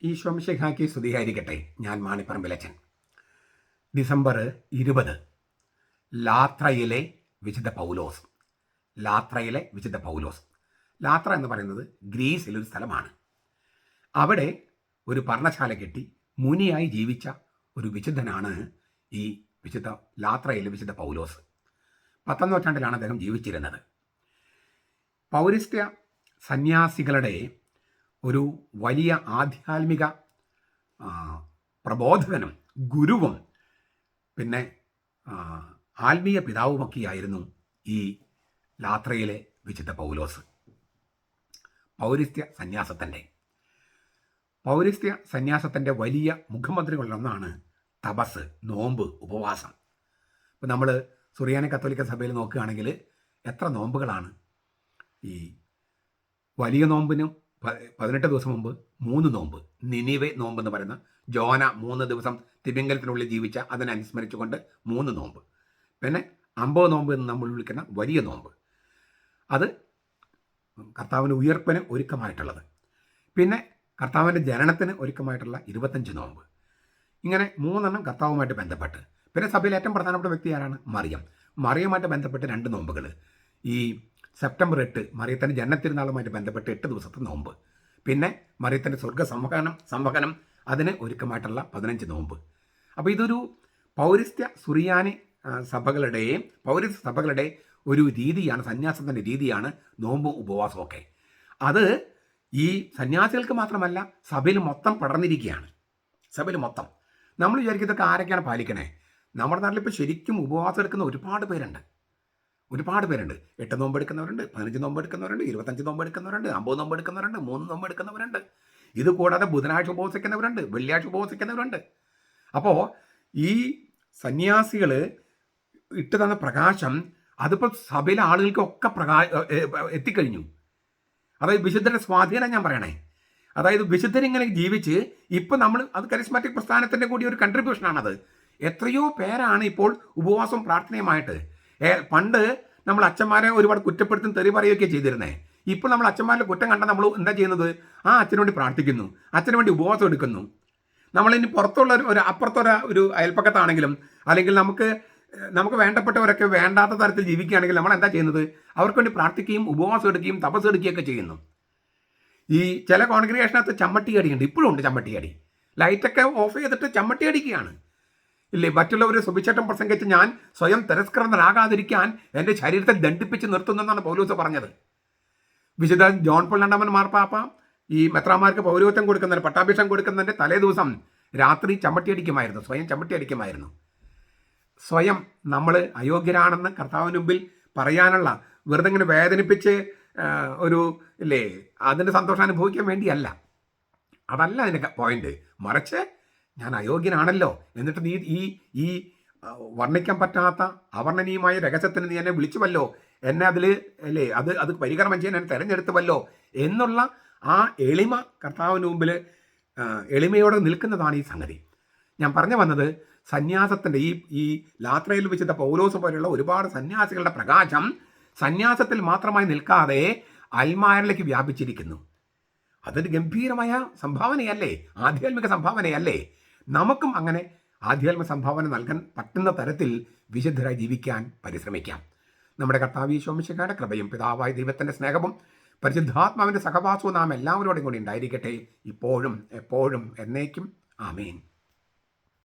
ഈശോ മിശിഹായ്ക്ക് സ്തുതിയായിരിക്കട്ടെ. ഞാൻ മാണിപ്പറമ്പിലച്ചൻ. ഡിസംബർ 20 ലാത്രയിലെ വിശുദ്ധ പൗലോസ്. ലാത്ര എന്ന് പറയുന്നത് ഗ്രീസിലൊരു സ്ഥലമാണ്. അവിടെ ഒരു പർണശാല കെട്ടി മുനിയായി ജീവിച്ച ഒരു വിശുദ്ധനാണ് ഈ ലാത്രയിലെ വിശുദ്ധ പൗലോസ്. 10ാം നൂറ്റാണ്ടിലാണ് അദ്ദേഹം ജീവിച്ചിരുന്നത്. പൗരസ്ത്യ സന്യാസികളുടെ ഒരു വലിയ ആധ്യാത്മിക പ്രബോധകനും ഗുരുവും പിന്നെ ആത്മീയ പിതാവുമൊക്കെയായിരുന്നു ഈ ലാത്രയിലെ വിശുദ്ധ പൗലോസ്. പൗരസ്ത്യ സന്യാസത്തിൻ്റെ വലിയ മുഖമുദ്രകളിലൊന്നാണ് തപസ്, നോമ്പ്, ഉപവാസം. ഇപ്പം നമ്മൾ സുറിയാനി കത്തോലിക്ക സഭയിൽ നോക്കുകയാണെങ്കിൽ എത്ര നോമ്പുകളാണ്. ഈ വലിയ നോമ്പിനും 18 ദിവസം മുമ്പ് 3 നോമ്പ്, നിനിവെ നോമ്പ് എന്ന് പറയുന്ന ജോന 3 ദിവസം തിമിംഗലത്തിനുള്ളിൽ ജീവിച്ച അതിനെ അനുസ്മരിച്ചുകൊണ്ട് 3 നോമ്പ്, പിന്നെ 50 നോമ്പ് എന്ന് നമ്മൾ വിളിക്കുന്ന വലിയ നോമ്പ്, അത് കർത്താവിൻ്റെ ഉയർപ്പിന് ഒരുക്കമായിട്ടുള്ളത്, പിന്നെ കർത്താവിൻ്റെ ജനനത്തിന് ഒരുക്കമായിട്ടുള്ള 25 നോമ്പ്. ഇങ്ങനെ 3 കർത്താവുമായിട്ട് ബന്ധപ്പെട്ട്. പിന്നെ സഭയിൽ ഏറ്റവും പ്രധാനപ്പെട്ട വ്യക്തി ആരാണ്? മറിയമായിട്ട് ബന്ധപ്പെട്ട് 2 നോമ്പുകൾ. ഈ സെപ്റ്റംബർ 8 മറിയത്തിൻ്റെ ജനനത്തിരുന്നാളുമായിട്ട് ബന്ധപ്പെട്ട് 8 ദിവസത്തെ നോമ്പ്, പിന്നെ മറിയത്തിൻ്റെ സ്വർഗ്ഗ സംവഹനം അതിന് ഒരുക്കമായിട്ടുള്ള 15 നോമ്പ്. അപ്പോൾ ഇതൊരു സുറിയാനി സഭകളുടെ ഒരു രീതിയാണ്, സന്യാസത്തിൻ്റെ രീതിയാണ് നോമ്പും ഉപവാസവും ഒക്കെ. അത് ഈ സന്യാസികൾക്ക് മാത്രമല്ല, സഭയിൽ മൊത്തം പടർന്നിരിക്കുകയാണ്. നമ്മൾ വിചാരിക്കും ഇതൊക്കെ ആരൊക്കെയാണ് പാലിക്കണേ? നമ്മുടെ നാട്ടിൽ ഇപ്പോൾ ശരിക്കും ഉപവാസം എടുക്കുന്ന ഒരുപാട് പേരുണ്ട്. 8 നോമ്പ് എടുക്കുന്നവരുണ്ട്, 15 നോമ്പ് എടുക്കുന്നവരുണ്ട്, 25 നോമ്പ് എടുക്കുന്നവരുണ്ട്, 50 നോമ്പ് എടുക്കുന്നവരുണ്ട്, 3 നോമ്പ് എടുക്കുന്നവരുണ്ട്. ഇത് കൂടാതെ ബുധനാഴ്ച ഉപവസിക്കുന്നവരുണ്ട്, വെള്ളിയാഴ്ച ഉപവസിക്കുന്നവരുണ്ട്. അപ്പോൾ ഈ സന്യാസികൾ ഇട്ട് തന്ന പ്രകാശം അതിപ്പോൾ സഭയിലെ ആളുകൾക്കൊക്കെ എത്തിക്കഴിഞ്ഞു. അതായത് വിശുദ്ധരുടെ സ്വാധീനം ഞാൻ പറയണേ. അതായത് വിശുദ്ധരിങ്ങനെ ജീവിച്ച് ഇപ്പം നമ്മൾ അത് കരിസ്മാറ്റിക് പ്രസ്ഥാനത്തിൻ്റെ കൂടി ഒരു കൺട്രിബ്യൂഷനാണത്. എത്രയോ പേരാണ് ഇപ്പോൾ ഉപവാസവും പ്രാർത്ഥനയുമായിട്ട്. പണ്ട് നമ്മൾ അച്ഛന്മാരെ ഒരുപാട് കുറ്റപ്പെടുത്തും തെറി പറയുകയൊക്കെ ചെയ്തിരുന്നേ. ഇപ്പോൾ നമ്മൾ അച്ഛന്മാരുടെ കുറ്റം കണ്ടാൽ നമ്മൾ എന്താ ചെയ്യുന്നത്? ആ അച്ഛന് വേണ്ടി പ്രാർത്ഥിക്കുന്നു, അച്ഛന് വേണ്ടി ഉപവാസം എടുക്കുന്നു. നമ്മളിനി പുറത്തുള്ള അപ്പുറത്തുള്ള ഒരു അയൽപ്പക്കത്താണെങ്കിലും അല്ലെങ്കിൽ നമുക്ക് വേണ്ടപ്പെട്ടവരൊക്കെ വേണ്ടാത്ത തരത്തിൽ ജീവിക്കുകയാണെങ്കിൽ നമ്മൾ എന്താ ചെയ്യുന്നത്? അവർക്ക് വേണ്ടി പ്രാർത്ഥിക്കുകയും ഉപവാസം എടുക്കുകയും തപസ് എടുക്കുകയൊക്കെ ചെയ്യുന്നു. ഈ ചില കോൺഗ്രിഗേഷനകത്ത് ചമ്മട്ടി അടിയുണ്ട്, ഇപ്പോഴും ഉണ്ട് ചമ്മട്ടി അടി. ലൈറ്റൊക്കെ ഓഫ് ചെയ്തിട്ട് ചമ്മട്ടി അടിക്കുകയാണ്. ഇല്ലേ, മറ്റുള്ളവർ സുവിശേഷം പ്രസംഗിച്ച് ഞാൻ സ്വയം തിരസ്കൃതനാകാതിരിക്കാൻ എൻ്റെ ശരീരത്തെ ദണ്ഡിപ്പിച്ച് നിർത്തുന്നെന്നാണ് പൗലോസ് പറഞ്ഞത്. വിശുദ്ധ ജോൺ പോൾ രണ്ടാമൻ മാർപ്പാപ്പ ഈ മെത്രാമാർക്ക് പൗരോഹിത്യം കൊടുക്കുന്നതിന്, പട്ടാഭിഷേകം കൊടുക്കുന്നതിൻ്റെ തലേ ദിവസം രാത്രി സ്വയം ചമ്മട്ടി അടിക്കുമായിരുന്നു. സ്വയം നമ്മൾ അയോഗ്യരാണെന്ന് കർത്താവിന് മുമ്പിൽ പറയാനുള്ള, വെറുതെ ഇങ്ങനെ വേദനിപ്പിച്ച് അതിൻ്റെ സന്തോഷം അനുഭവിക്കാൻ വേണ്ടിയല്ല. അതല്ല അതിൻ്റെ പോയിന്റ്. മറിച്ച് ഞാൻ അയോഗ്യനാണല്ലോ, എന്നിട്ട് നീ ഈ വർണ്ണിക്കാൻ പറ്റാത്ത അവർണ്ണനീയമായ രഹസ്യത്തിന് നീ എന്നെ വിളിച്ചുവല്ലോ, എന്നെ അത് പരികർമ്മം ചെയ്യാൻ എന്നെ തിരഞ്ഞെടുത്തുവല്ലോ എന്നുള്ള ആ എളിമ കർത്താവിന് മുമ്പിൽ എളിമയോടെ നിൽക്കുന്നതാണ് ഈ സംഗതി. ഞാൻ പറഞ്ഞു വന്നത്, സന്യാസത്തിൻ്റെ ഈ ലാത്രയിൽ വിശുദ്ധ പൗലോസ് പോലെയുള്ള ഒരുപാട് സന്യാസികളുടെ പ്രകാശം സന്യാസത്തിൽ മാത്രമായി നിൽക്കാതെ അൽമാരിലേക്ക് വ്യാപിച്ചിരിക്കുന്നു. അതൊരു ഗംഭീരമായ സംഭാവനയല്ലേ, ആധ്യാത്മിക സംഭാവനയല്ലേ? നമുക്കും അങ്ങനെ ആധ്യാത്മിക സംഭാവന നൽകാൻ പറ്റുന്ന തരത്തിൽ വിശുദ്ധരായി ജീവിക്കാൻ പരിശ്രമിക്കാം. നമ്മുടെ കർത്താവ് ഈശോ മിശിഹായുടെ കൃപയും പിതാവായ ദൈവത്തിൻ്റെ സ്നേഹവും പരിശുദ്ധാത്മാവിൻ്റെ സഹവാസവും നാം എല്ലാവരോടും കൂടി ഉണ്ടായിരിക്കട്ടെ, ഇപ്പോഴും എപ്പോഴും എന്നേക്കും. ആമേൻ.